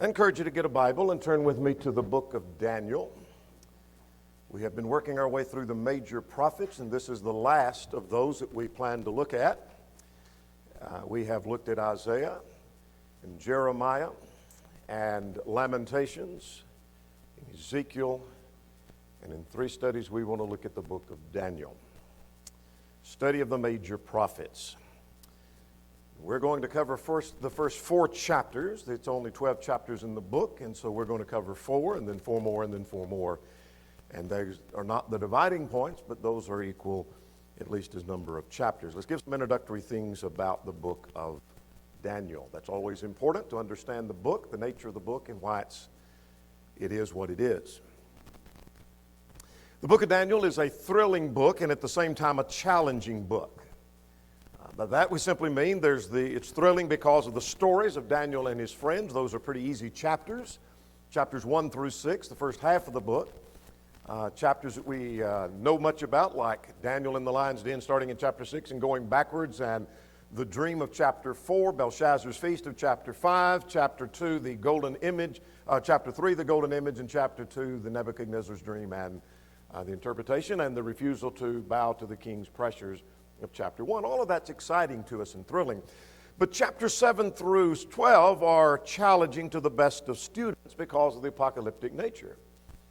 I encourage you to get a Bible and turn with me to the book of Daniel. We have been working our way through the major prophets, and this is the last of those that we plan to look at. We have looked at Isaiah and Jeremiah and Lamentations, and Ezekiel, and in 3 studies we want to look at the book of Daniel. Study of the major prophets. We're going to cover the first 4 chapters. It's only 12 chapters in the book, and so we're going to cover 4, and then 4 more, and then 4 more. And those are not the dividing points, but those are equal, at least as number of chapters. Let's give some introductory things about the book of Daniel. That's always important to understand the book, the nature of the book, and why it is what it is. The book of Daniel is a thrilling book and at the same time a challenging book. By that we simply mean it's thrilling because of the stories of Daniel and his friends. Those are pretty easy chapters. Chapters 1 through 6, the first half of the book. Chapters that we know much about, like Daniel in the lion's den starting in chapter 6 and going backwards, and the dream of chapter 4, Belshazzar's feast of chapter 5, chapter 2, the golden image, chapter 3, the golden image, and chapter 2, the Nebuchadnezzar's dream and the interpretation, and the refusal to bow to the king's pressures of chapter 1. All of that's exciting to us and thrilling. But chapters 7 through 12 are challenging to the best of students because of the apocalyptic nature.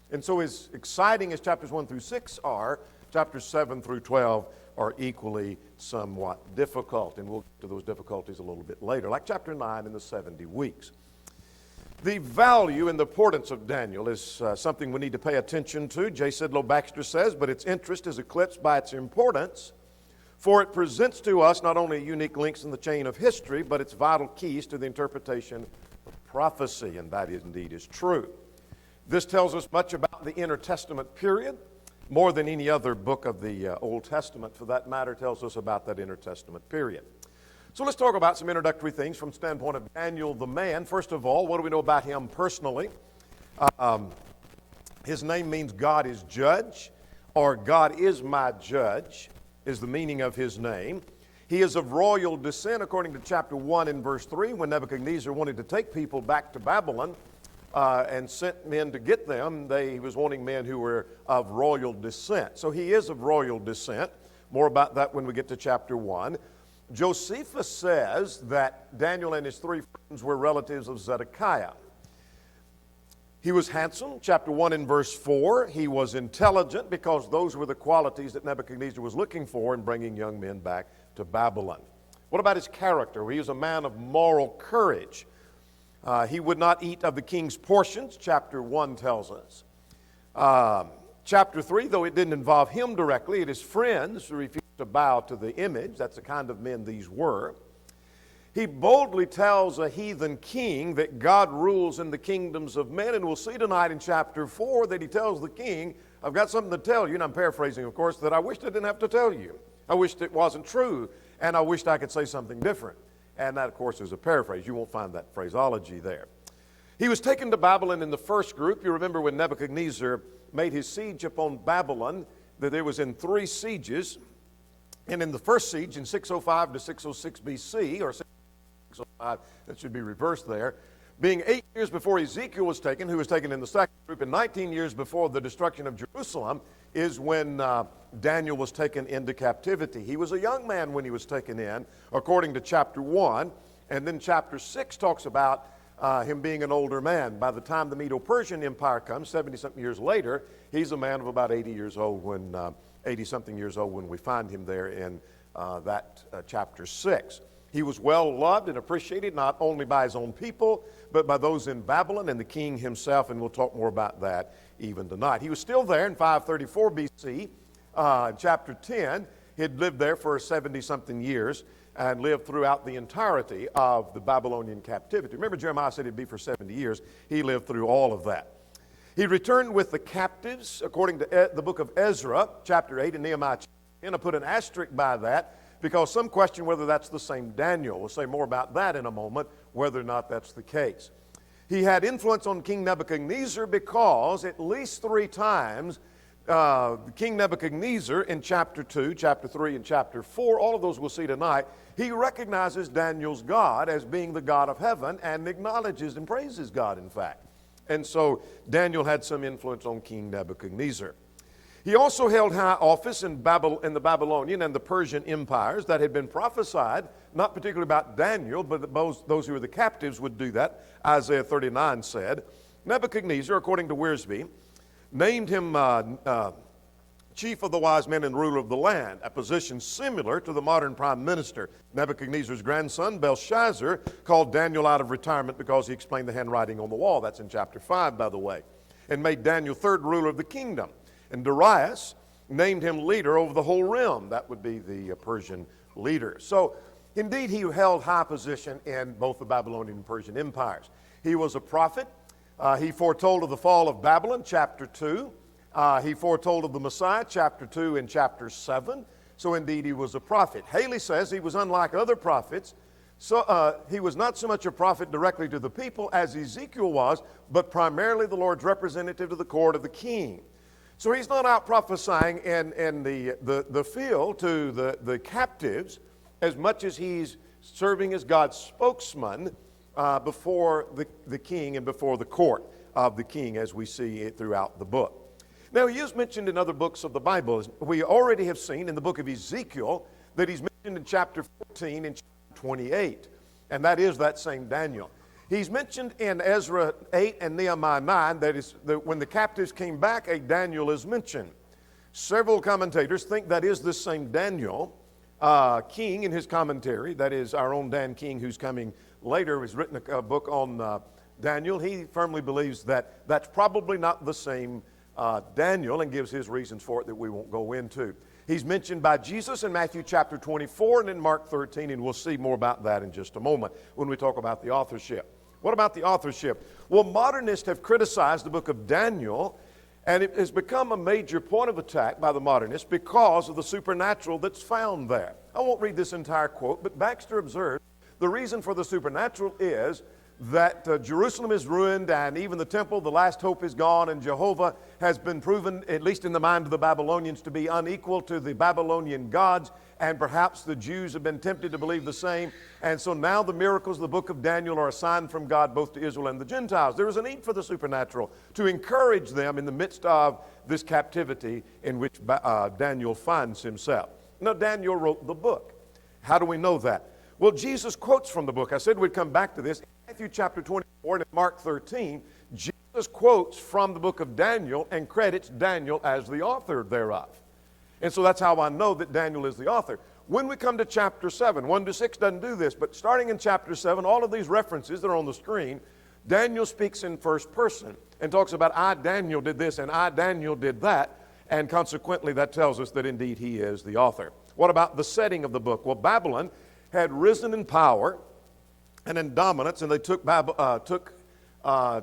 And so as exciting as chapters 1 through 6 are, chapters 7 through 12 are equally somewhat difficult. And we'll get to those difficulties a little bit later, like chapter 9 in the 70 weeks. The value and the importance of Daniel is something we need to pay attention to. J. Sidlow Baxter says, but its interest is eclipsed by its importance, for it presents to us not only unique links in the chain of history, but its vital keys to the interpretation of prophecy, and that indeed is true. This tells us much about the intertestament period, more than any other book of the Old Testament, for that matter, tells us about that intertestament period. So let's talk about some introductory things from the standpoint of Daniel the man. First of all, what do we know about him personally? His name means God is judge, or God is my judge, is the meaning of his name. He is of royal descent, according to chapter 1 and verse 3, when Nebuchadnezzar wanted to take people back to Babylon and sent men to get them. He was wanting men who were of royal descent. So he is of royal descent. More about that when we get to chapter 1. Josephus says that Daniel and his 3 friends were relatives of Zedekiah. He was handsome, chapter 1 and verse 4. He was intelligent, because those were the qualities that Nebuchadnezzar was looking for in bringing young men back to Babylon. What about his character? Well, he was a man of moral courage. He would not eat of the king's portions, chapter 1 tells us. Chapter 3, though it didn't involve him directly, it is friends who refused to bow to the image. That's the kind of men these were. He boldly tells a heathen king that God rules in the kingdoms of men, and we'll see tonight in chapter 4 that he tells the king, I've got something to tell you, and I'm paraphrasing, of course, that I wished I didn't have to tell you. I wished it wasn't true, and I wished I could say something different. And that, of course, is a paraphrase. You won't find that phraseology there. He was taken to Babylon in the first group. You remember when Nebuchadnezzar made his siege upon Babylon, that it was in 3 sieges. And in the first siege, in 605 to 606 BC, or 605, that should be reversed there, being 8 years before Ezekiel was taken, who was taken in the second group, and 19 years before the destruction of Jerusalem, is when Daniel was taken into captivity. He was a young man when he was taken in, according to chapter 1, and then chapter 6 talks about him being an older man. By the time the Medo-Persian Empire comes, 70-something years later, he's a man of about 80 years old when 80-something years old when we find him there in that chapter 6. He was well loved and appreciated not only by his own people, but by those in Babylon and the king himself, and we'll talk more about that even tonight. He was still there in 534 BC, chapter 10. He'd lived there for 70-something years and lived throughout the entirety of the Babylonian captivity. Remember, Jeremiah said it'd be for 70 years. He lived through all of that. He returned with the captives, according to the book of Ezra, chapter 8, and Nehemiah chapter 10. I put an asterisk by that because some question whether that's the same Daniel. We'll say more about that in a moment, whether or not that's the case. He had influence on King Nebuchadnezzar because at least 3 times King Nebuchadnezzar in chapter 2, chapter 3, and chapter 4, all of those we'll see tonight, he recognizes Daniel's God as being the God of heaven and acknowledges and praises God, in fact. And so Daniel had some influence on King Nebuchadnezzar. He also held high office in the Babylonian and the Persian empires that had been prophesied, not particularly about Daniel, but those who were the captives would do that. Isaiah 39 said. Nebuchadnezzar, according to Wiersbe, named him chief of the wise men and ruler of the land, a position similar to the modern prime minister. Nebuchadnezzar's grandson, Belshazzar, called Daniel out of retirement because he explained the handwriting on the wall. That's in chapter 5, by the way, and made Daniel third ruler of the kingdom. And Darius named him leader over the whole realm. That would be the Persian leader. So, indeed, he held high position in both the Babylonian and Persian empires. He was a prophet. He foretold of the fall of Babylon, chapter 2. He foretold of the Messiah, chapter 2 and chapter 7. So, indeed, he was a prophet. Haley says he was unlike other prophets. So he was not so much a prophet directly to the people as Ezekiel was, but primarily the Lord's representative to the court of the king. So he's not out prophesying in the field to the captives as much as he's serving as God's spokesman before the king and before the court of the king, as we see it throughout the book. Now, he is mentioned in other books of the Bible. We already have seen in the book of Ezekiel that he's mentioned in chapter 14 and chapter 28, and that is that same Daniel. He's mentioned in Ezra 8 and Nehemiah 9, that when the captives came back, a Daniel is mentioned. Several commentators think that is this same Daniel. King, in his commentary, that is our own Dan King, who's coming later, has written a book on Daniel. He firmly believes that that's probably not the same Daniel, and gives his reasons for it that we won't go into. He's mentioned by Jesus in Matthew chapter 24 and in Mark 13, and we'll see more about that in just a moment when we talk about the authorship. What about the authorship? Well, modernists have criticized the book of Daniel, and it has become a major point of attack by the modernists because of the supernatural that's found there. I won't read this entire quote, but Baxter observes the reason for the supernatural is that Jerusalem is ruined, and even the temple, the last hope, is gone, and Jehovah has been proven, at least in the mind of the Babylonians, to be unequal to the Babylonian gods, and perhaps the Jews have been tempted to believe the same. And so now the miracles of the book of Daniel are a sign from God both to Israel and the Gentiles. There is a need for the supernatural to encourage them in the midst of this captivity in which Daniel finds himself. Now, Daniel wrote the book. How do we know that? Well, Jesus quotes from the book. I said we'd come back to this. In Matthew chapter 24 and in Mark 13, Jesus quotes from the book of Daniel and credits Daniel as the author thereof. And so that's how I know that Daniel is the author. When we come to chapter 7, 1 to 6 doesn't do this, but starting in chapter 7, all of these references that are on the screen, Daniel speaks in first person and talks about, I, Daniel, did this, and I, Daniel, did that, and consequently that tells us that indeed he is the author. What about the setting of the book? Well, Babylon had risen in power and in dominance, and they took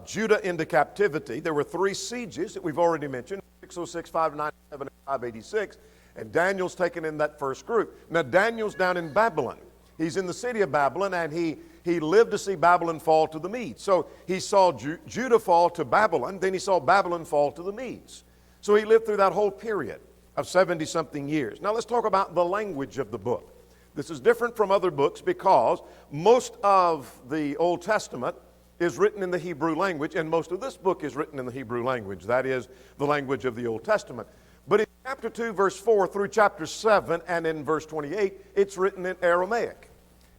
Judah into captivity. There were 3 sieges that we've already mentioned, 606, 597, and 586, and Daniel's taken in that first group. Now, Daniel's down in Babylon. He's in the city of Babylon, and he lived to see Babylon fall to the Medes. So he saw Judah fall to Babylon, then he saw Babylon fall to the Medes. So he lived through that whole period of 70-something years. Now, let's talk about the language of the book. This is different from other books because most of the Old Testament is written in the Hebrew language, and most of this book is written in the Hebrew language. That is the language of the Old Testament. But in chapter 2, verse 4 through chapter 7 and in verse 28, it's written in Aramaic.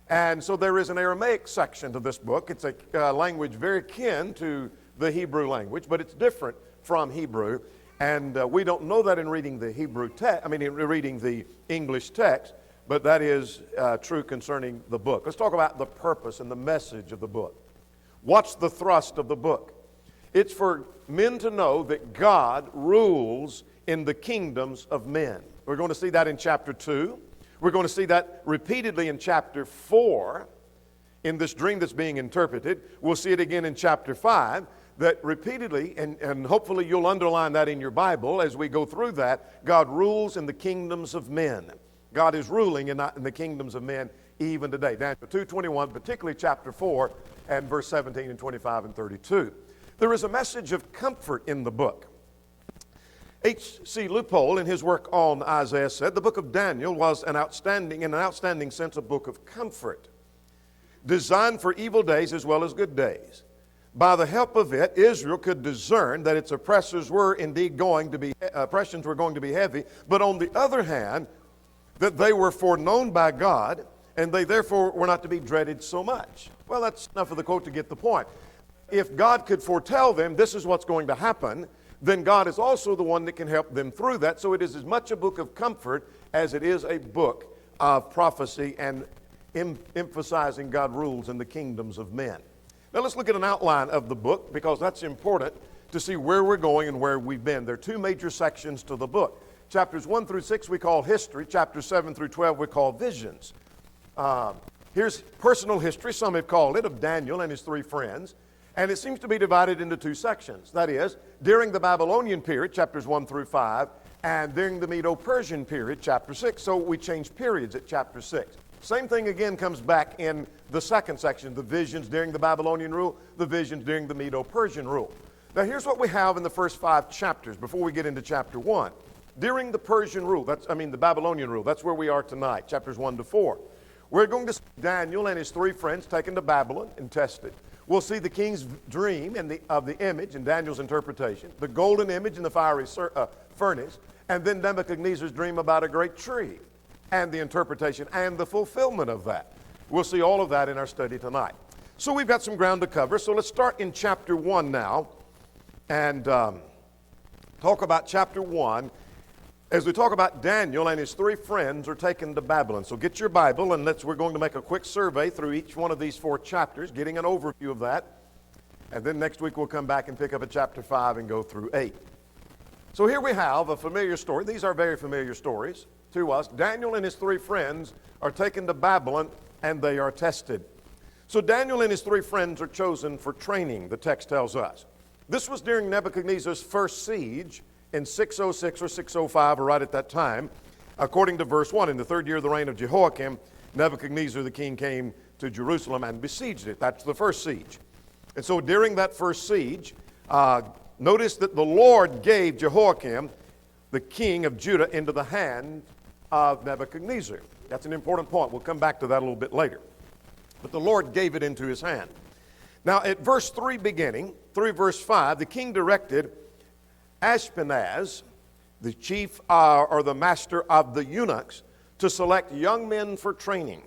And so there is an Aramaic section to this book. It's a language very kin to the Hebrew language, but it's different from Hebrew. And we don't know that in reading the in reading the English text, but that is true concerning the book. Let's talk about the purpose and the message of the book. What's the thrust of the book? It's for men to know that God rules in the kingdoms of men. We're going to see that in chapter 2. We're going to see that repeatedly in chapter 4 in this dream that's being interpreted. We'll see it again in chapter 5, that repeatedly, and hopefully you'll underline that in your Bible as we go through that, God rules in the kingdoms of men. God is ruling in the kingdoms of men even today. Daniel 2:21, particularly chapter 4 and verse 17 and 25 and 32. There is a message of comfort in the book. H.C. Lupole, in his work on Isaiah, said the book of Daniel was in an outstanding sense, a book of comfort, designed for evil days as well as good days. By the help of it, Israel could discern that its oppressions were going to be heavy, but on the other hand, that they were foreknown by God, and they therefore were not to be dreaded so much. Well, that's enough of the quote to get the point. If God could foretell them this is what's going to happen, then God is also the one that can help them through that. So it is as much a book of comfort as it is a book of prophecy and emphasizing God rules in the kingdoms of men. Now let's look at an outline of the book, because that's important to see where we're going and where we've been. There are two major sections to the book. Chapters 1 through 6 we call history. Chapters 7 through 12 we call visions. Here's personal history, some have called it, of Daniel and his three friends. And it seems to be divided into two sections. That is, during the Babylonian period, chapters 1 through 5, and during the Medo-Persian period, chapter 6. So we change periods at chapter 6. Same thing again comes back in the second section, the visions during the Babylonian rule, the visions during the Medo-Persian rule. Now here's what we have in the first 5 chapters before we get into chapter 1. During the Persian rule, the Babylonian rule, that's where we are tonight, chapters 1 to 4. We're going to see Daniel and his three friends taken to Babylon and tested. We'll see the king's dream of the image and Daniel's interpretation, the golden image in the fiery furnace, and then Nebuchadnezzar's dream about a great tree and the interpretation and the fulfillment of that. We'll see all of that in our study tonight. So we've got some ground to cover. So let's start in chapter 1 now and talk about chapter 1 as we talk about Daniel and his three friends are taken to Babylon. So get your Bible and we're going to make a quick survey through each one of these 4 chapters, getting an overview of that. And then next week we'll come back and pick up at chapter 5 and go through 8. So here we have a familiar story. These are very familiar stories to us. Daniel and his three friends are taken to Babylon and they are tested. So Daniel and his three friends are chosen for training, the text tells us. This was during Nebuchadnezzar's first siege in 606 or 605, or right at that time. According to verse 1, in the 3rd year of the reign of Jehoiakim, Nebuchadnezzar the king came to Jerusalem and besieged it. That's the first siege. And so during that first siege, notice that the Lord gave Jehoiakim, the king of Judah, into the hand of Nebuchadnezzar. That's an important point. We'll come back to that a little bit later. But the Lord gave it into his hand. Now at verse 3 beginning, through verse 5, the king directed Ashpenaz, the chief or the master of the eunuchs, to select young men for training.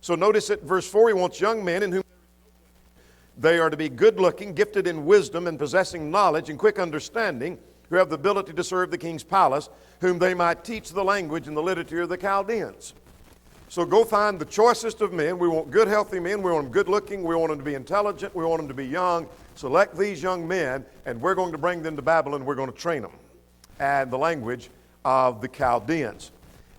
So notice at verse 4, he wants young men in whom they are to be good-looking, gifted in wisdom, and possessing knowledge and quick understanding, who have the ability to serve the king's palace, whom they might teach the language and the literature of the Chaldeans. So go find the choicest of men. We want good, healthy men. We want them good-looking. We want them to be intelligent. We want them to be young. Select these young men, and we're going to bring them to Babylon. We're going to train them and the language of the Chaldeans.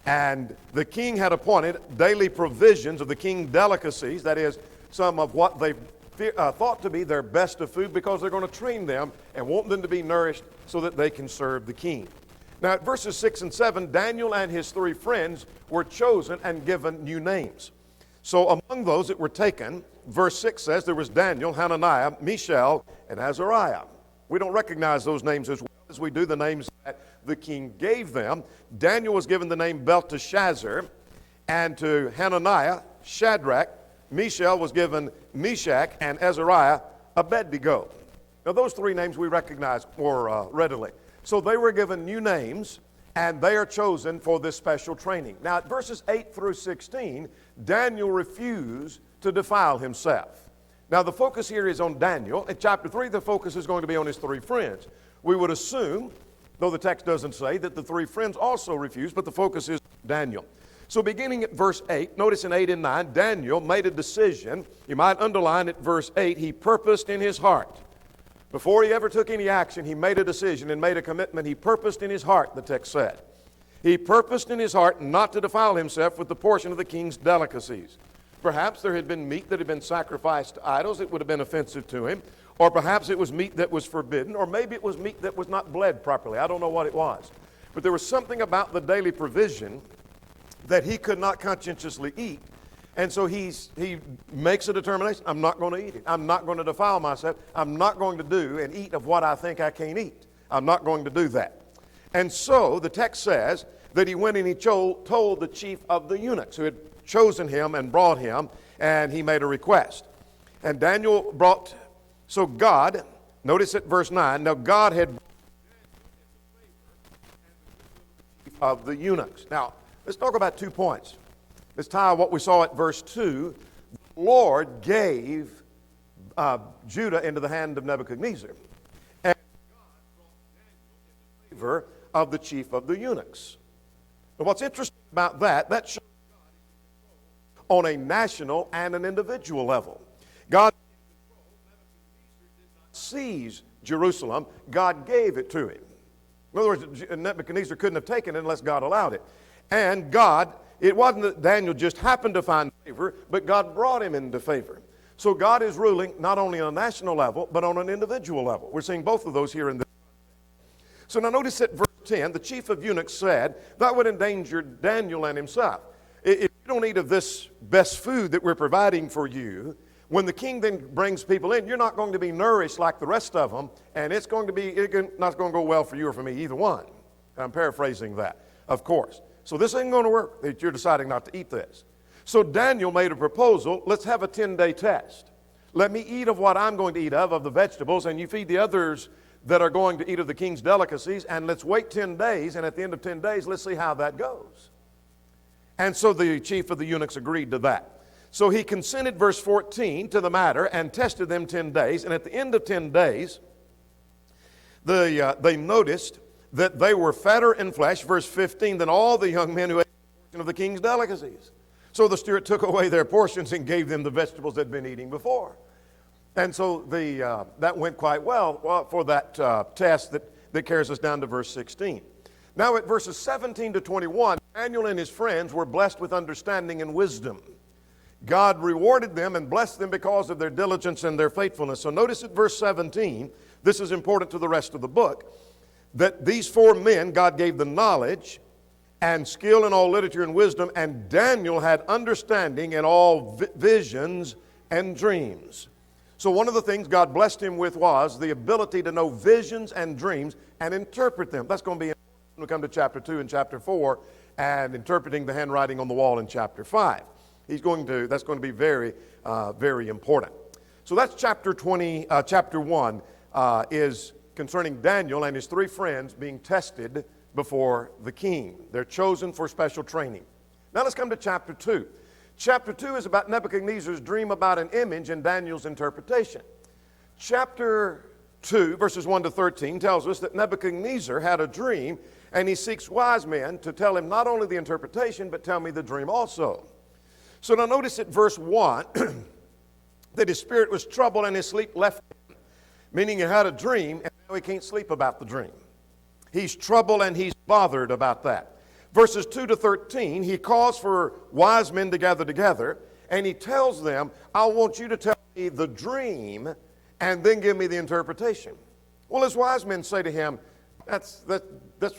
And the king had appointed daily provisions of the king's delicacies, that is, some of what they thought to be their best of food, because they're going to train them and want them to be nourished so that they can serve the king. Now, at verses 6 and 7, Daniel and his three friends were chosen and given new names. So among those that were taken, verse 6 says there was Daniel, Hananiah, Mishael, and Azariah. We don't recognize those names as well as we do the names that the king gave them. Daniel was given the name Belteshazzar, and to Hananiah, Shadrach. Mishael was given Meshach, and Azariah, Abednego. Now those three names we recognize more readily. So they were given new names, and they are chosen for this special training. Now at verses 8 through 16, Daniel refused to defile himself. Now the focus here is on Daniel. In chapter 3, the focus is going to be on his three friends. We would assume, though the text doesn't say, that the three friends also refused, but the focus is Daniel. So beginning at verse 8, notice in 8 and 9, Daniel made a decision. You might underline at verse 8, he purposed in his heart. Before he ever took any action, he made a decision and made a commitment. He purposed in his heart, the text said. He purposed in his heart not to defile himself with the portion of the king's delicacies. Perhaps there had been meat that had been sacrificed to idols that would have been offensive to him, or perhaps it was meat that was forbidden, or maybe it was meat that was not bled properly. I don't know what it was. But there was something about the daily provision that he could not conscientiously eat. And so he makes a determination, I'm not going to eat it. I'm not going to defile myself. I'm not going to do and eat of what I think I can't eat. I'm not going to do that. And so the text says that he went and he told the chief of the eunuchs who had chosen him and brought him, and he made a request. And Daniel brought, so God, notice at verse 9, now God had of the eunuchs. Now, let's talk about 2 points. Let's tie what we saw at verse 2. The Lord gave Judah into the hand of Nebuchadnezzar. And God brought Daniel in favor of the chief of the eunuchs. But what's interesting about that shows God is in control on a national and an individual level. God is in control. Nebuchadnezzar did not seize Jerusalem. God gave it to him. In other words, Nebuchadnezzar couldn't have taken it unless God allowed it. And God, it wasn't that Daniel just happened to find favor, but God brought him into favor. So God is ruling not only on a national level, but on an individual level. We're seeing both of those here in this. So now notice at verse 10, the chief of eunuchs said, that would endanger Daniel and himself. If you don't eat of this best food that we're providing for you, when the king then brings people in, you're not going to be nourished like the rest of them, and it's not going to go well for you or for me, either one. I'm paraphrasing that, of course. So this ain't going to work that you're deciding not to eat this. So Daniel made a proposal. Let's have a 10-day test. Let me eat of what I'm going to eat of the vegetables, and you feed the others that are going to eat of the king's delicacies, and let's wait 10 days, and at the end of 10 days, let's see how that goes. And so the chief of the eunuchs agreed to that. So he consented, verse 14, to the matter and tested them 10 days. And at the end of 10 days, they noticed that they were fatter in flesh, verse 15, than all the young men who ate a portion of the king's delicacies. So the steward took away their portions and gave them the vegetables they'd been eating before. And so that went quite well for that test that carries us down to verse 16. Now at verses 17 to 21, Daniel and his friends were blessed with understanding and wisdom. God rewarded them and blessed them because of their diligence and their faithfulness. So notice at verse 17, this is important to the rest of the book, that these 4 men, God gave the knowledge and skill in all literature and wisdom, and Daniel had understanding in all visions and dreams. So one of the things God blessed him with was the ability to know visions and dreams and interpret them. That's going to be important when we come to chapter 2 and chapter 4 and interpreting the handwriting on the wall in chapter 5. That's going to be very, very important. So that's chapter 20. Chapter 1 is concerning Daniel and his 3 friends being tested before the king. They're chosen for special training. Now let's come to chapter 2. Chapter 2 is about Nebuchadnezzar's dream about an image and Daniel's interpretation. Chapter 2, verses 1 to 13, tells us that Nebuchadnezzar had a dream, and he seeks wise men to tell him not only the interpretation, but tell me the dream also. So now notice at verse 1 that his spirit was troubled and his sleep left him, meaning he had a dream and now he can't sleep about the dream. He's troubled and he's bothered about that. Verses 2 to 13, he calls for wise men to gather together, and he tells them, I want you to tell me the dream and then give me the interpretation. Well, his wise men say to him, that's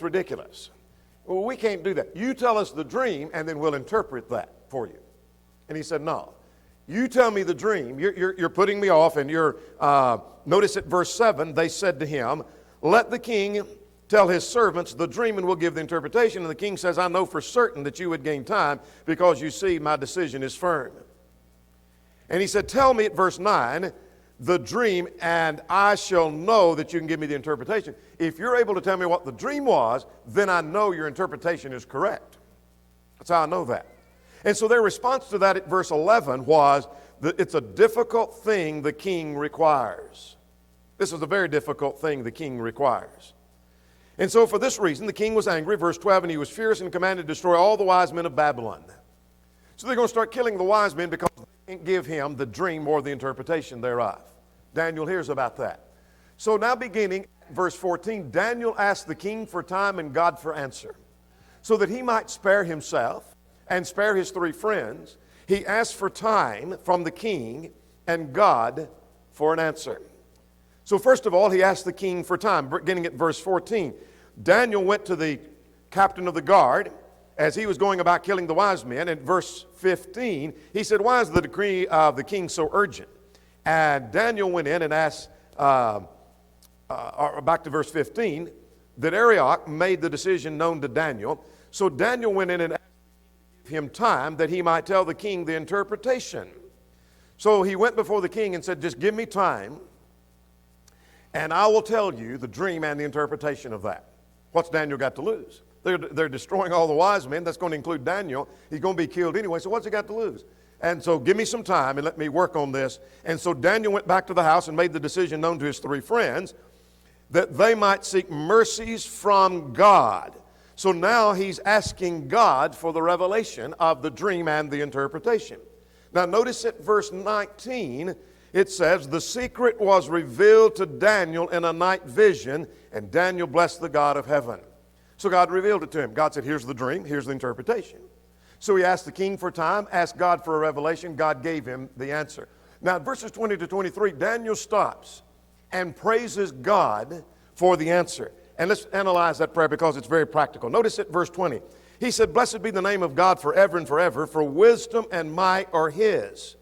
ridiculous. Well, we can't do that. You tell us the dream and then we'll interpret that for you. And he said, no, you tell me the dream. You're putting me off. And notice at verse 7, they said to him, let the king tell his servants the dream and we'll give the interpretation. And the king says, I know for certain that you would gain time because you see my decision is firm. And he said, tell me at verse 9 the dream and I shall know that you can give me the interpretation. If you're able to tell me what the dream was, then I know your interpretation is correct. That's how I know that. And so their response to that at verse 11 was that it's a difficult thing the king requires. This is a very difficult thing the king requires. And so for this reason, the king was angry, verse 12, and he was fierce and commanded to destroy all the wise men of Babylon. So they're going to start killing the wise men because they can't give him the dream or the interpretation thereof. Daniel hears about that. So now beginning verse 14, Daniel asked the king for time and God for answer, so that he might spare himself and spare his 3 friends. He asked for time from the king and God for an answer. So first of all, he asked the king for time, beginning at verse 14. Daniel went to the captain of the guard as he was going about killing the wise men. In verse 15, he said, why is the decree of the king so urgent? And Daniel went in and asked, back to verse 15, that Arioch made the decision known to Daniel. So Daniel went in and asked him time that he might tell the king the interpretation. So he went before the king and said, just give me time, and I will tell you the dream and the interpretation of that. What's Daniel got to lose? They're destroying all the wise men. That's going to include Daniel. He's going to be killed anyway, so what's he got to lose? And so give me some time and let me work on this. And so Daniel went back to the house and made the decision known to his three friends that they might seek mercies from God. So now he's asking God for the revelation of the dream and the interpretation. Now notice at verse 19, it says, the secret was revealed to Daniel in a night vision, and Daniel blessed the God of heaven. So God revealed it to him. God said, here's the dream, here's the interpretation. So he asked the king for time, asked God for a revelation. God gave him the answer. Now, in verses 20 to 23, Daniel stops and praises God for the answer. And let's analyze that prayer because it's very practical. Notice at verse 20. He said, blessed be the name of God forever and forever, for wisdom and might are his.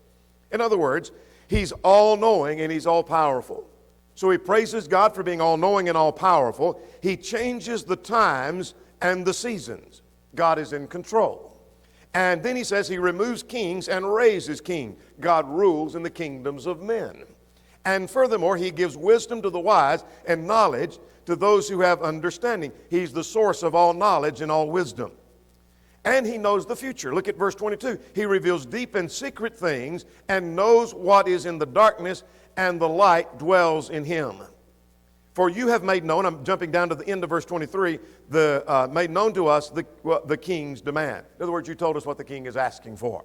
In other words, he's all-knowing and he's all-powerful. So he praises God for being all-knowing and all-powerful. He changes the times and the seasons. God is in control. And then he says he removes kings and raises kings. God rules in the kingdoms of men. And furthermore, he gives wisdom to the wise and knowledge to those who have understanding. He's the source of all knowledge and all wisdom. And he knows the future. Look at verse 22. He reveals deep and secret things and knows what is in the darkness, and the light dwells in him. For you have made known, I'm jumping down to the end of verse 23, made known to us the king's demand. In other words, you told us what the king is asking for.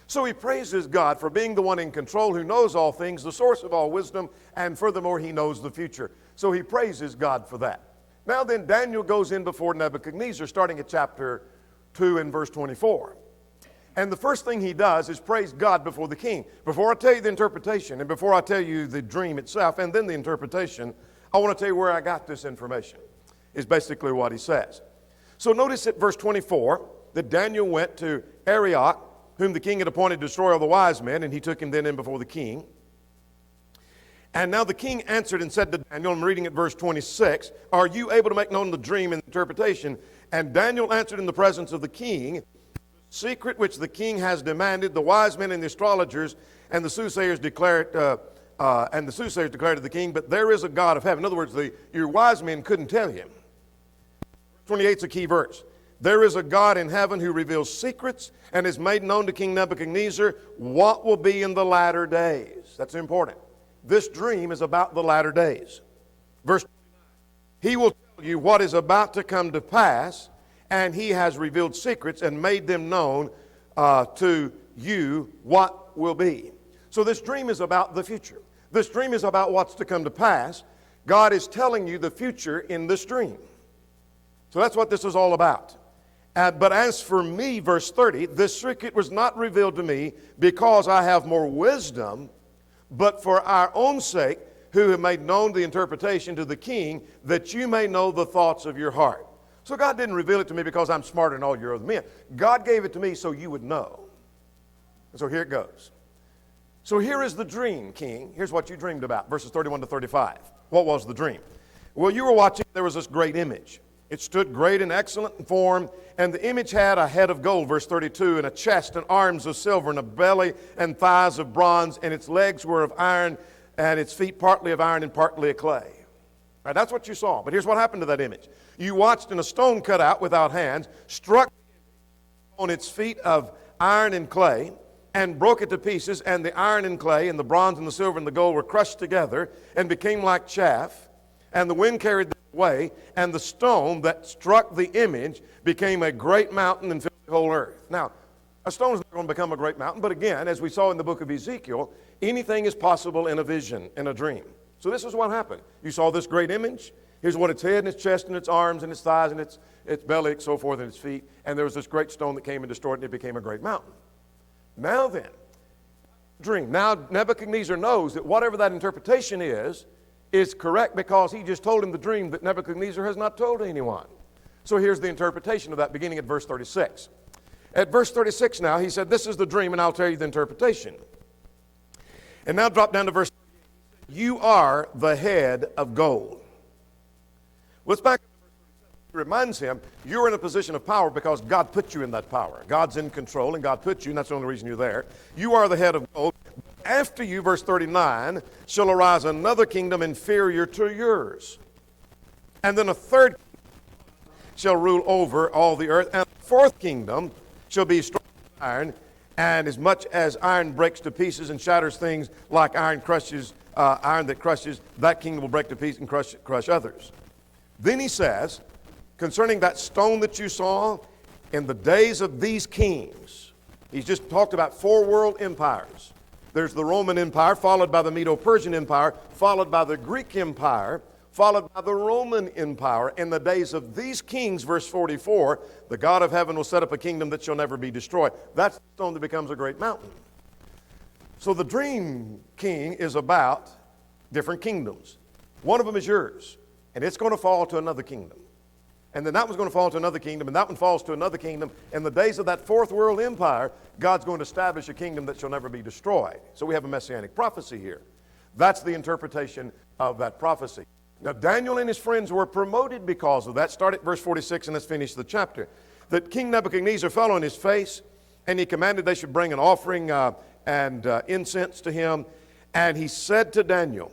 So he praises God for being the one in control who knows all things, the source of all wisdom, and furthermore, he knows the future. So he praises God for that. Now then, Daniel goes in before Nebuchadnezzar, starting at chapter 2 and verse 24. And the first thing he does is praise God before the king. Before I tell you the interpretation, and before I tell you the dream itself, and then the interpretation, I want to tell you where I got this information, is basically what he says. So notice at verse 24 that Daniel went to Arioch, whom the king had appointed to destroy all the wise men, and he took him then in before the king. And now the king answered and said to Daniel, I'm reading at verse 26, are you able to make known the dream and the interpretation? And Daniel answered in the presence of the king, secret which the king has demanded, the wise men and the astrologers and the soothsayers declared to the king, but there is a God of heaven. In other words, your wise men couldn't tell him. 28 is a key verse. There is a God in heaven who reveals secrets and has made known to King Nebuchadnezzar what will be in the latter days. That's important. This dream is about the latter days. Verse 29, he will tell you what is about to come to pass, and he has revealed secrets and made them known to you what will be. So this dream is about the future. This dream is about what's to come to pass. God is telling you the future in this dream. So that's what this is all about. But as for me, verse 30, this secret was not revealed to me because I have more wisdom, but for our own sake, who have made known the interpretation to the king, that you may know the thoughts of your heart. So God didn't reveal it to me because I'm smarter than all your other men. God gave it to me so you would know. And so here it goes. So here is the dream, king. Here's what you dreamed about, verses 31 to 35. What was the dream? Well, you were watching, there was this great image. It stood great and excellent in form, and the image had a head of gold, verse 32, and a chest and arms of silver, and a belly and thighs of bronze, and its legs were of iron, and its feet partly of iron and partly of clay. All right, that's what you saw. But here's what happened to that image. You watched, and a stone cut out without hands struck on its feet of iron and clay, and broke it to pieces, and the iron and clay, and the bronze and the silver and the gold were crushed together, and became like chaff, and the wind carried them away, and the stone that struck the image became a great mountain and filled the whole earth. Now, a stone is not going to become a great mountain, but again, as we saw in the book of Ezekiel, anything is possible in a vision, in a dream. So this is what happened. You saw this great image. Here's what its head and its chest and its arms and its thighs and its belly and so forth and its feet. And there was this great stone that came and destroyed it, and it became a great mountain. Now then, dream. Now Nebuchadnezzar knows that whatever that interpretation is correct because he just told him the dream that Nebuchadnezzar has not told anyone. So here's the interpretation of that beginning at verse 36. At verse 36 now, he said, this is the dream, and I'll tell you the interpretation. And now drop down to verse 38. You are the head of gold. Let's back up to verse reminds him, you're in a position of power because God put you in that power. God's in control and God put you, and that's the only reason you're there. You are the head of gold. After you, verse 39, shall arise another kingdom inferior to yours. And then a third shall rule over all the earth. And a fourth kingdom shall be strong as iron, and as much as iron breaks to pieces and shatters things like iron crushes, iron that crushes, that kingdom will break to pieces and crush others. Then he says, concerning that stone that you saw, in the days of these kings, he's just talked about 4 world empires. There's the Roman Empire, followed by the Medo-Persian Empire, followed by the Greek Empire, followed by the Roman Empire. In the days of these kings, verse 44, the God of heaven will set up a kingdom that shall never be destroyed. That's the stone that becomes a great mountain. So the dream king is about different kingdoms. One of them is yours, and it's going to fall to another kingdom. And then that one's going to fall to another kingdom, and that one falls to another kingdom. In the days of that 4th world empire, God's going to establish a kingdom that shall never be destroyed. So we have a messianic prophecy here. That's the interpretation of that prophecy. Now, Daniel and his friends were promoted because of that. Start at verse 46 and let's finish the chapter. That King Nebuchadnezzar fell on his face, and he commanded they should bring an offering and incense to him. And he said to Daniel,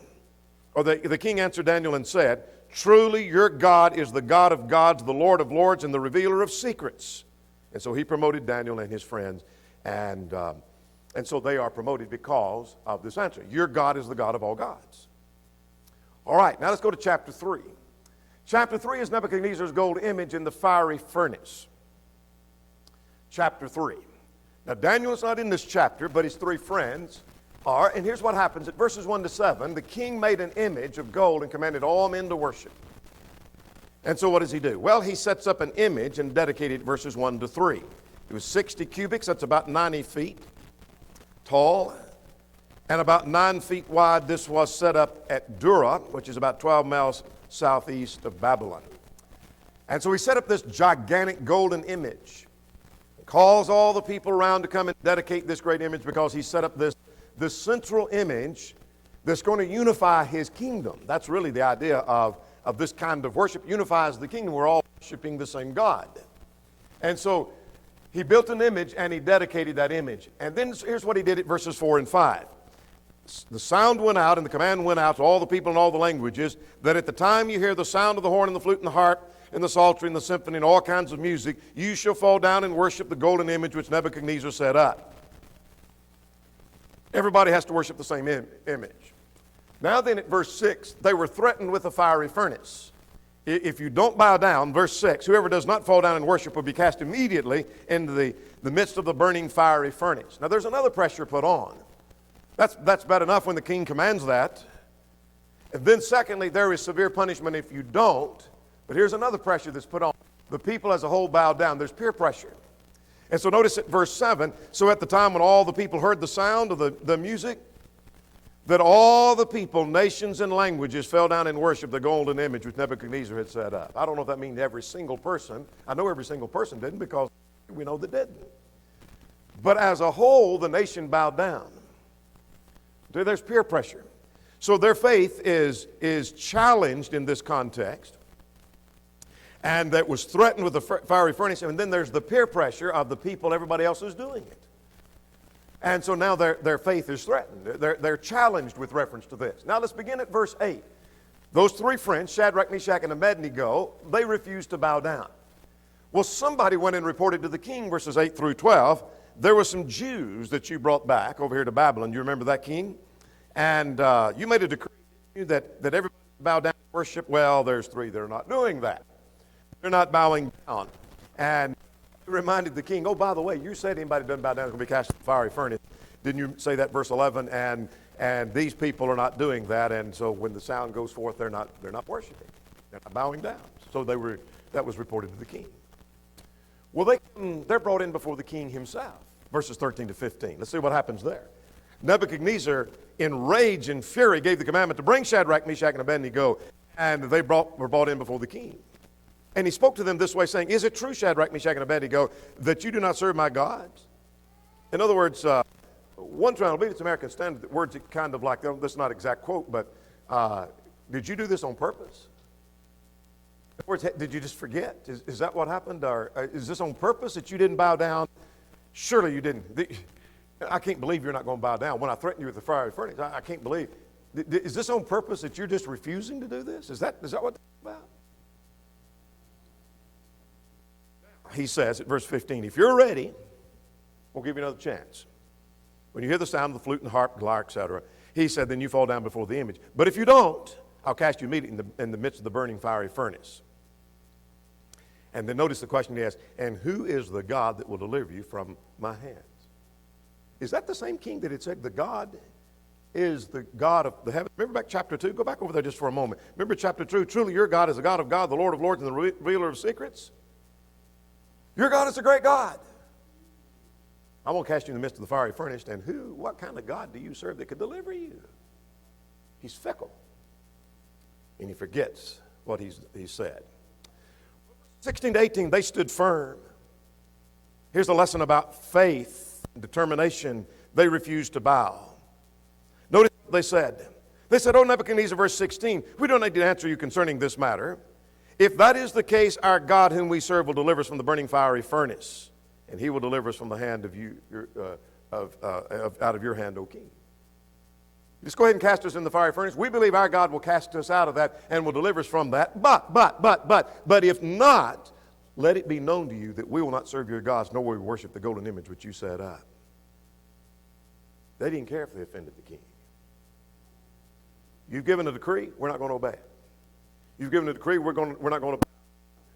or the king answered Daniel and said, truly your God is the God of gods, the Lord of lords, and the revealer of secrets. And so he promoted Daniel and his friends, and so they are promoted because of this answer. Your God is the God of all gods. All right, now let's go to chapter 3. Chapter 3 is Nebuchadnezzar's gold image in the fiery furnace. Chapter 3. Now Daniel is not in this chapter, but his 3 friends are, and here's what happens. At verses 1 to 7, the king made an image of gold and commanded all men to worship. And so what does he do? Well, he sets up an image and dedicated verses 1 to 3. It was 60 cubits, that's about 90 feet tall, and about 9 feet wide. This was set up at Dura, which is about 12 miles southeast of Babylon. And so he set up this gigantic golden image. Calls all the people around to come and dedicate this great image because he set up this central image that's going to unify his kingdom. That's really the idea of this kind of worship. Unifies the kingdom. We're all worshiping the same God. And so he built an image and he dedicated that image. And then here's what he did at verses 4 and 5. The sound went out and the command went out to all the people in all the languages that at the time you hear the sound of the horn and the flute and the harp and the psaltery and the symphony and all kinds of music, you shall fall down and worship the golden image which Nebuchadnezzar set up. Everybody has to worship the same image. Now then at verse 6, they were threatened with a fiery furnace. If you don't bow down, verse 6, whoever does not fall down and worship will be cast immediately into the midst of the burning fiery furnace. Now there's another pressure put on. That's bad enough when the king commands that. And then secondly, there is severe punishment if you don't. But here's another pressure that's put on. The people as a whole bow down. There's peer pressure. And so notice at verse 7, so at the time when all the people heard the sound of the music, that all the people, nations and languages fell down and worshiped the golden image which Nebuchadnezzar had set up. I don't know if that means every single person. I know every single person didn't because we know that didn't. But as a whole, the nation bowed down. There's peer pressure. So their faith is challenged in this context. And that was threatened with the fiery furnace. And then there's the peer pressure of the people, everybody else is doing it. And so now their faith is threatened. They're challenged with reference to this. Now let's begin at verse 8. Those 3 friends, Shadrach, Meshach, and Abednego, they refused to bow down. Well, somebody went and reported to the king, verses 8 through 12, there were some Jews that you brought back over here to Babylon. You remember that, king? And you made a decree that everybody bow down and worship. Well, there's 3 that are not doing that. They're not bowing down. And he reminded the king, oh, by the way, you said anybody who doesn't bow down is going to be cast in the fiery furnace. Didn't you say that, verse 11? And these people are not doing that. And so when the sound goes forth, they're not worshiping. They're not bowing down. So that was reported to the king. Well, they're brought in before the king himself. Verses 13 to 15. Let's see what happens there. Nebuchadnezzar, in rage and fury, gave the commandment to bring Shadrach, Meshach, and Abednego, and they were brought in before the king. And he spoke to them this way, saying, is it true, Shadrach, Meshach, and Abednego, that you do not serve my gods? In other words, one translation, I believe it's American Standard, words kind of like, this is not an exact quote, but did you do this on purpose? In other words, did you just forget? Is that what happened? Or is this on purpose that you didn't bow down? Surely you didn't. I can't believe you're not going to bow down. When I threatened you with the fiery furnace, I can't believe. Is this on purpose that you're just refusing to do this? Is that what that's about? He says at verse 15, if you're ready, we'll give you another chance. When you hear the sound of the flute and harp, lyre, etc., he said, then you fall down before the image. But if you don't, I'll cast you immediately in the midst of the burning fiery furnace. And then notice the question he asked, and who is the God that will deliver you from my hands? Is that the same king that had said the God is the God of the heavens? Remember back chapter 2? Go back over there just for a moment. Remember chapter 2, truly your God is the God of God, the Lord of lords, and the revealer of secrets? Your God is a great God. I won't cast you in the midst of the fiery furnace. And what kind of God do you serve that could deliver you? He's fickle. And he forgets what he said. 16 to 18, they stood firm. Here's a lesson about faith and determination. They refused to bow. Notice what they said. They said, "O Nebuchadnezzar," verse 16, "we don't need to answer you concerning this matter. If that is the case, our God whom we serve will deliver us from the burning fiery furnace, and he will deliver us from the hand of you, out of your hand, O king." Just go ahead and cast us in the fiery furnace. We believe our God will cast us out of that and will deliver us from that. But if not, let it be known to you that we will not serve your gods, nor will we worship the golden image which you set up. They didn't care if they offended the king. You've given a decree, we're not going to obey it. You've given a decree, we're not going to.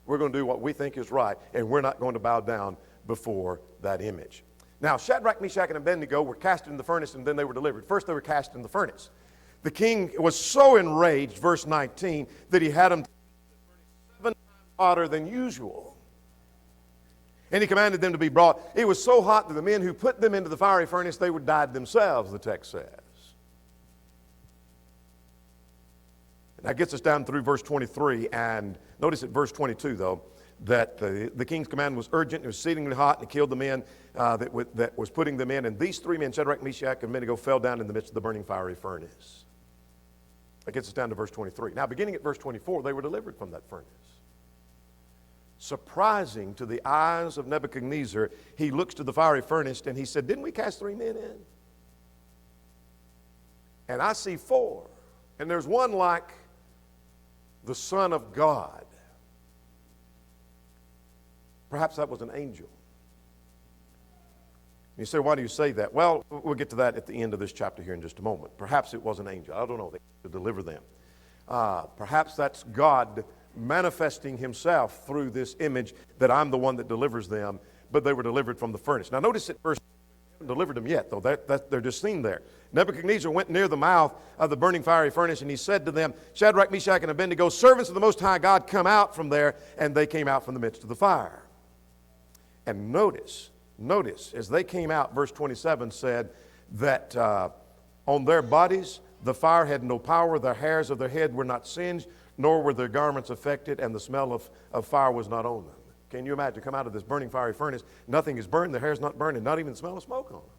We're going to do what we think is right, and we're not going to bow down before that image. Now, Shadrach, Meshach, and Abednego were cast in the furnace, and then they were delivered. First, they were cast in the furnace. The king was so enraged, verse 19, that he had them 7 times hotter than usual. And he commanded them to be brought. It was so hot that the men who put them into the fiery furnace, they would die themselves, the text says. And that gets us down through verse 23, and notice at verse 22, though, that the king's command was urgent, it was exceedingly hot, and it killed the men that was putting them in. And these 3 men, Shadrach, Meshach, and Abednego, fell down in the midst of the burning fiery furnace. That gets us down to verse 23. Now, beginning at verse 24, they were delivered from that furnace. Surprising to the eyes of Nebuchadnezzar, he looks to the fiery furnace, and he said, "Didn't we cast 3 men in? And I see 4. And there's one like the Son of God." Perhaps that was an angel. You say, why do you say that? Well, we'll get to that at the end of this chapter here in just a moment. Perhaps it was an angel. I don't know. They to deliver them. Perhaps that's God manifesting himself through this image that I'm the one that delivers them, but they were delivered from the furnace. Now notice at verse, they haven't delivered them yet, though. They're just seen there. Nebuchadnezzar went near the mouth of the burning fiery furnace, and he said to them, "Shadrach, Meshach, and Abednego, servants of the Most High God, come out from there." And they came out from the midst of the fire. And notice, as they came out, verse 27 said that on their bodies the fire had no power, the hairs of their head were not singed, nor were their garments affected, and the smell of fire was not on them. Can you imagine? Come out of this burning fiery furnace, nothing is burned, their hair's not burned, and not even the smell of smoke on them.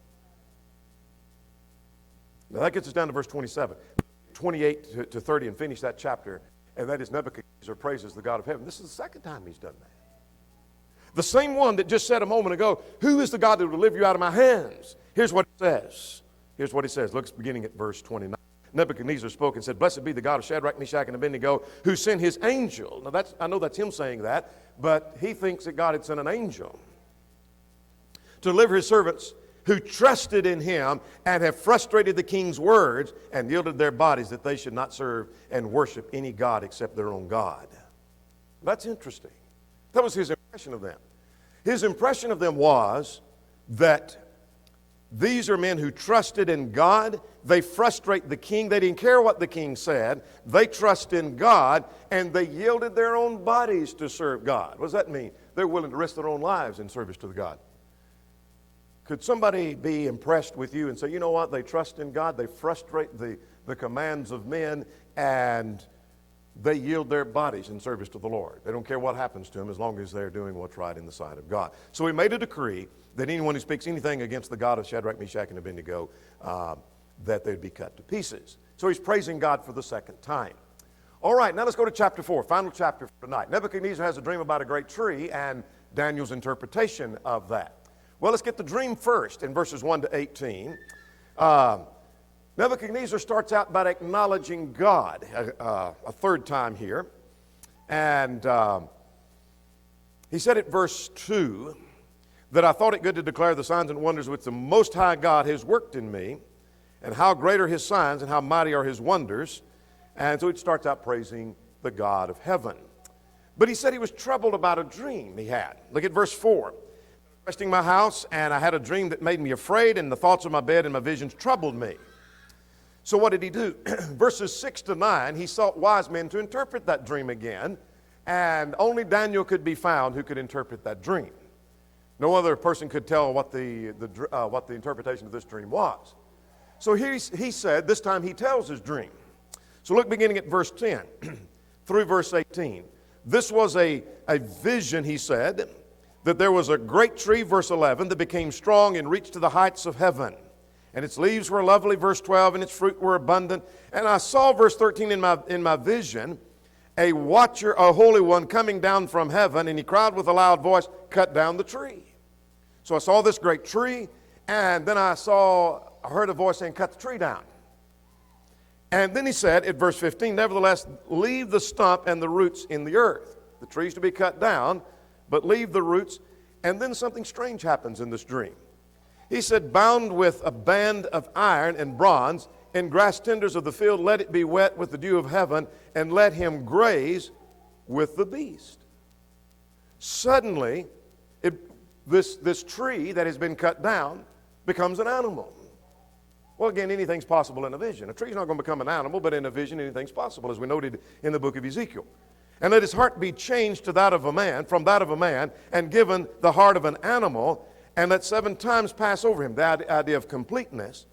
Now that gets us down to verse 27, 28 to 30, and finish that chapter, and that is Nebuchadnezzar praises the God of heaven. This is the second time he's done that. The same one that just said a moment ago, "Who is the God that will deliver you out of my hands?" Here's what it says. Here's what he says. Look, beginning at verse 29. Nebuchadnezzar spoke and said, "Blessed be the God of Shadrach, Meshach, and Abednego, who sent his angel." Now, I know that's him saying that, but he thinks that God had sent an angel to deliver his servants who trusted in him and have frustrated the king's words and yielded their bodies that they should not serve and worship any god except their own God. That's interesting. That was his impression of them. His impression of them was that these are men who trusted in God. They frustrate the king. They didn't care what the king said. They trust in God, and they yielded their own bodies to serve God. What does that mean? They're willing to risk their own lives in service to the God. Could somebody be impressed with you and say, you know what, they trust in God, they frustrate the commands of men, and they yield their bodies in service to the Lord. They don't care what happens to them as long as they're doing what's right in the sight of God. So he made a decree that anyone who speaks anything against the God of Shadrach, Meshach, and Abednego, that they'd be cut to pieces. So he's praising God for the second time. All right, now let's go to chapter 4, final chapter for tonight. Nebuchadnezzar has a dream about a great tree and Daniel's interpretation of that. Well, let's get the dream first in verses 1 to 18. Nebuchadnezzar starts out by acknowledging God a third time here. And he said at verse 2 that I thought it good to declare the signs and wonders which the Most High God has worked in me, and how great are his signs and how mighty are his wonders. And so he starts out praising the God of heaven. But he said he was troubled about a dream he had. Look at verse 4. Resting my house, and I had a dream that made me afraid, and the thoughts of my bed and my visions troubled me. So what did he do? Verses 6 to 9, he sought wise men to interpret that dream again, and only Daniel could be found who could interpret that dream. No other person could tell what the interpretation of this dream was. So he said, this time he tells his dream. So look beginning at verse 10 through verse 18. This was a vision, he said, that there was a great tree, verse 11, that became strong and reached to the heights of heaven. And its leaves were lovely, verse 12, and its fruit were abundant. And I saw, verse 13, in my vision, a watcher, a holy one, coming down from heaven, and he cried with a loud voice, cut down the tree. So I saw this great tree, and then I heard a voice saying, cut the tree down. And then he said, at verse 15, nevertheless, leave the stump and the roots in the earth. The tree's to be cut down, but leave the roots. And then something strange happens in this dream. He said, bound with a band of iron and bronze, and grass tenders of the field, let it be wet with the dew of heaven, and let him graze with the beast. Suddenly, this tree that has been cut down becomes an animal. Well, again, anything's possible in a vision. A tree's not going to become an animal, but in a vision, anything's possible, as we noted in the book of Ezekiel. And let his heart be changed to that of a man, from that of a man, and given the heart of an animal, and let 7 times pass over him. That idea of completeness.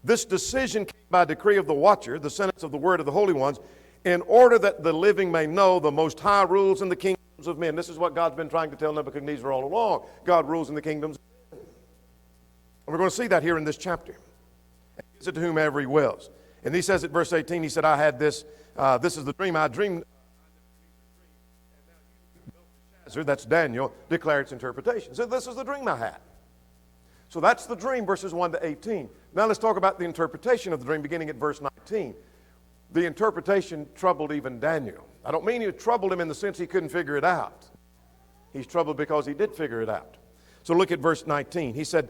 This decision came by decree of the watcher, the sentence of the word of the holy ones, in order that the living may know the Most High rules in the kingdoms of men. This is what God's been trying to tell Nebuchadnezzar all along. God rules in the kingdoms of men. And we're going to see that here in this chapter. And he gives it to whomever he wills. And he says at verse 18, he said, I had this is the dream I dreamed. That's Daniel, declare its interpretation. So this is the dream I had. So that's the dream, verses 1 to 18. Now let's talk about the interpretation of the dream, beginning at verse 19. The interpretation troubled even Daniel. I don't mean it troubled him in the sense he couldn't figure it out. He's troubled because he did figure it out. So look at verse 19. He said,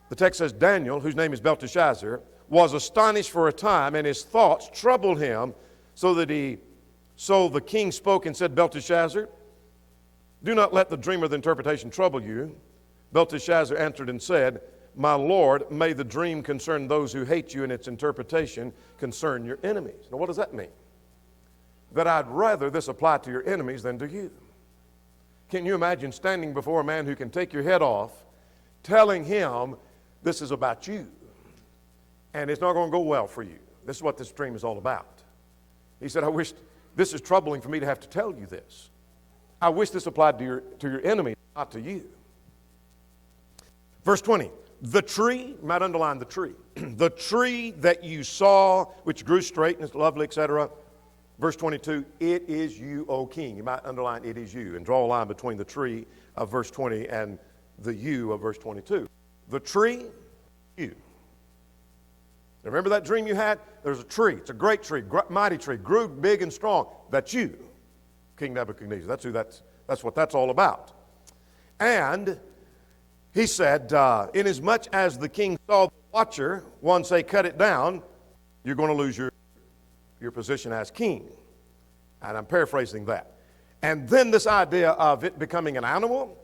the text says, Daniel, whose name is Belteshazzar, was astonished for a time, and his thoughts troubled him, so the king spoke and said, Belteshazzar, do not let the dream or the interpretation trouble you. Belteshazzar answered and said, my Lord, may the dream concern those who hate you and its interpretation concern your enemies. Now what does that mean? That I'd rather this apply to your enemies than to you. Can you imagine standing before a man who can take your head off, telling him this is about you, and it's not going to go well for you? This is what this dream is all about. He said, I wish this is troubling for me to have to tell you this. I wish this applied to your enemy, not to you. Verse 20, the tree, you might underline the tree. The tree that you saw, which grew straight and is lovely, etc. Verse 22, it is you, O king. You might underline it is you and draw a line between the tree of verse 20 and the you of verse 22. The tree, you. Remember that dream you had? There's a tree. It's a great tree, mighty tree, grew big and strong. That's you, King Nebuchadnezzar. That's what that's all about. And he said, inasmuch as the king saw the watcher, one say, cut it down, you're going to lose your position as king. And I'm paraphrasing that. And then this idea of it becoming an animal,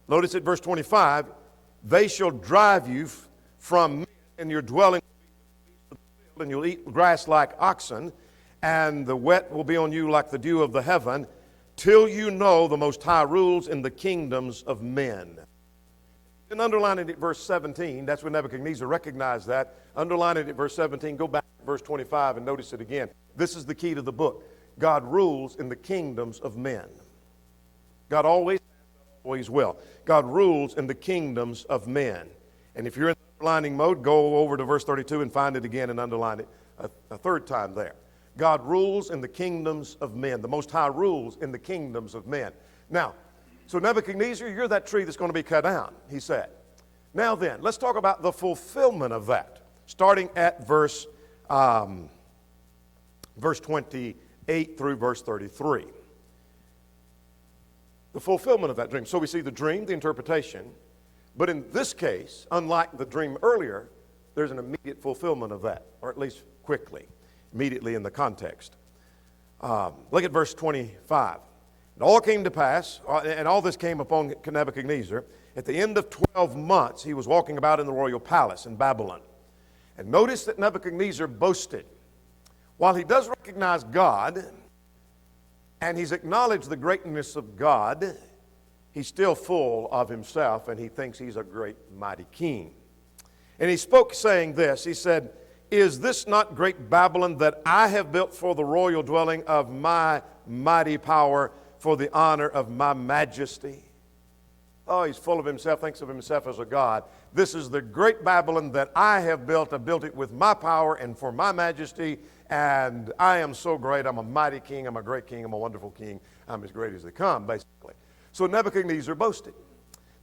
notice at verse 25, they shall drive you from men, and your dwelling and you'll eat grass like oxen, and the wet will be on you like the dew of the heaven, till you know the Most High rules in the kingdoms of men. And underline it at verse 17. That's when Nebuchadnezzar recognized that. Underline it at verse 17. Go back to verse 25 and notice it again. This is the key to the book. God rules in the kingdoms of men. God always will. God rules in the kingdoms of men. And if you're in underlining mode, go over to verse 32 and find it again and underline it a third time there. God rules in the kingdoms of men. The Most High rules in the kingdoms of men. Now, so Nebuchadnezzar, you're that tree that's going to be cut down, he said. Now then, let's talk about the fulfillment of that, starting at verse 28 through verse 33. The fulfillment of that dream. So we see the dream, the interpretation, but in this case, unlike the dream earlier, there's an immediate fulfillment of that, or at least quickly, immediately in the context. Look at verse 25. It all came to pass, and all this came upon Nebuchadnezzar. At the end of 12 months, he was walking about in the royal palace in Babylon. And notice that Nebuchadnezzar boasted. While he does recognize God, and he's acknowledged the greatness of God, he's still full of himself, and he thinks he's a great, mighty king. And he spoke saying this, he said, "Is this not great Babylon that I have built for the royal dwelling of my mighty power, for the honor of my majesty?" Oh, he's full of himself, thinks of himself as a god. This is the great Babylon that I have built. I built it with my power and for my majesty, and I am so great. I'm a mighty king. I'm a great king. I'm a wonderful king. I'm as great as they come, basically. So Nebuchadnezzar boasted.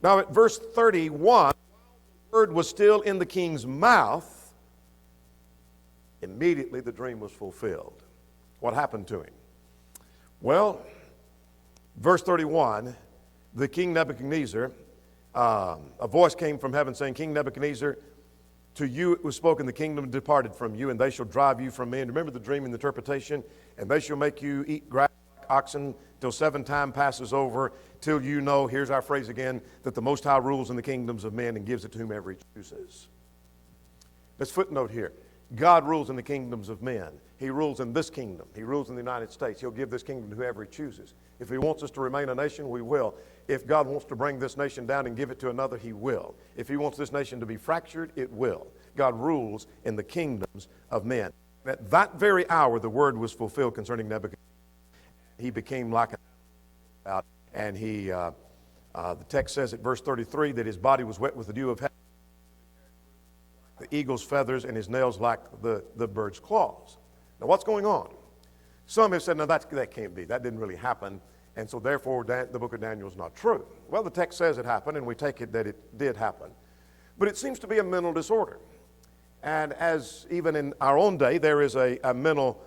Now at verse 31, the word was still in the king's mouth. Immediately the dream was fulfilled. What happened to him? Well, verse 31, the king Nebuchadnezzar, a voice came from heaven saying, "King Nebuchadnezzar, to you it was spoken, the kingdom departed from you, and they shall drive you from me." And remember the dream and the interpretation? "And they shall make you eat grass like oxen till 7 times passes over, till you know," here's our phrase again, "that the Most High rules in the kingdoms of men and gives it to whomever he chooses." Let's footnote here. God rules in the kingdoms of men. He rules in this kingdom. He rules in the United States. He'll give this kingdom to whoever he chooses. If he wants us to remain a nation, we will. If God wants to bring this nation down and give it to another, he will. If he wants this nation to be fractured, it will. God rules in the kingdoms of men. At that very hour, the word was fulfilled concerning Nebuchadnezzar. He became like an and he, the text says at verse 33 that his body was wet with the dew of heaven, the eagle's feathers, and his nails like the bird's claws. Now what's going on? Some have said, no, that can't be. That didn't really happen. And so therefore the book of Daniel is not true. Well, the text says it happened, and we take it that it did happen. But it seems to be a mental disorder. And as even in our own day, there is a mental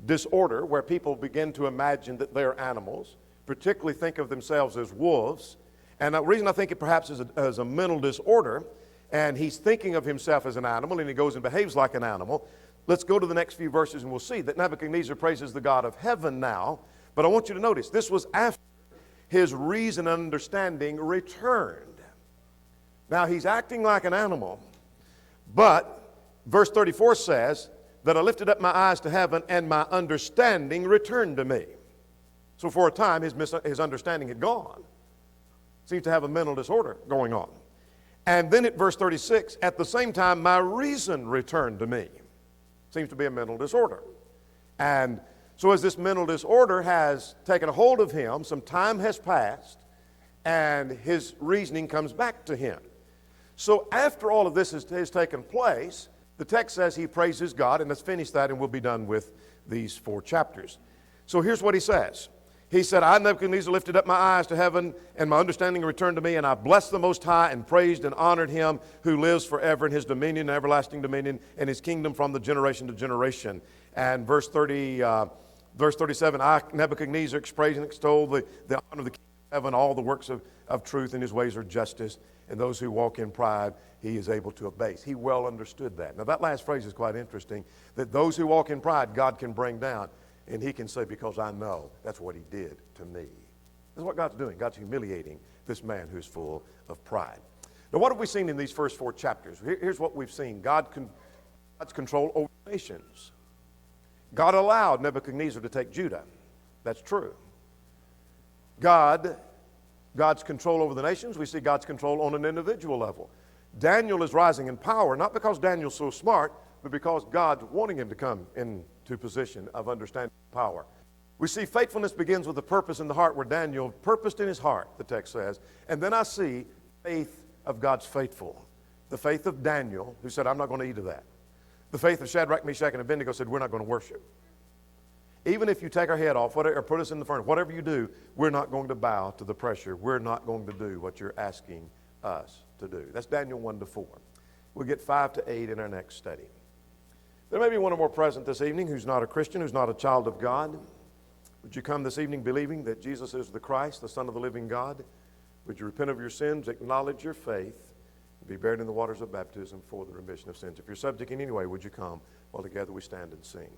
disorder where people begin to imagine that they're animals, particularly think of themselves as wolves. And the reason I think it perhaps is a mental disorder, and he's thinking of himself as an animal, and he goes and behaves like an animal. Let's go to the next few verses, and we'll see that Nebuchadnezzar praises the God of heaven now. But I want you to notice, this was after his reason and understanding returned. Now, he's acting like an animal, but verse 34 says that I lifted up my eyes to heaven, and my understanding returned to me. So for a time, his understanding had gone. Seems to have a mental disorder going on. And then at verse 36, at the same time, my reason returned to me. Seems to be a mental disorder. And so as this mental disorder has taken a hold of him, some time has passed, and his reasoning comes back to him. So after all of this has taken place, the text says he praises God, and let's finish that, and we'll be done with these 4 chapters. So here's what he says. He said, I, Nebuchadnezzar, lifted up my eyes to heaven, and my understanding returned to me, and I blessed the Most High, and praised and honored him who lives forever, in his dominion, everlasting dominion, and his kingdom from the generation to generation. And verse 37, I, Nebuchadnezzar, praise and extol the honor of the King of heaven, all the works of truth, and his ways are justice, and those who walk in pride he is able to abase. He well understood that. Now that last phrase is quite interesting, that those who walk in pride God can bring down. And he can say, because I know that's what he did to me. That's what God's doing. God's humiliating this man who's full of pride. Now, what have we seen in these first 4 chapters? Here's what we've seen. God's control over nations. God allowed Nebuchadnezzar to take Judah. That's true. God's control over the nations. We see God's control on an individual level. Daniel is rising in power, not because Daniel's so smart, but because God's wanting him to come into position of understanding power. We see faithfulness begins with a purpose in the heart, where Daniel purposed in his heart, the text says. And then I see faith of God's faithful. The faith of Daniel, who said, I'm not going to eat of that. The faith of Shadrach, Meshach, and Abednego said, we're not going to worship. Even if you take our head off or put us in the furnace, whatever you do, we're not going to bow to the pressure. We're not going to do what you're asking us to do. That's Daniel 1-4. We'll get 5 to 8 in our next study. There may be one or more present this evening who's not a Christian, who's not a child of God. Would you come this evening believing that Jesus is the Christ, the Son of the living God? Would you repent of your sins, acknowledge your faith, and be buried in the waters of baptism for the remission of sins? If you're subject in any way, would you come while together we stand and sing?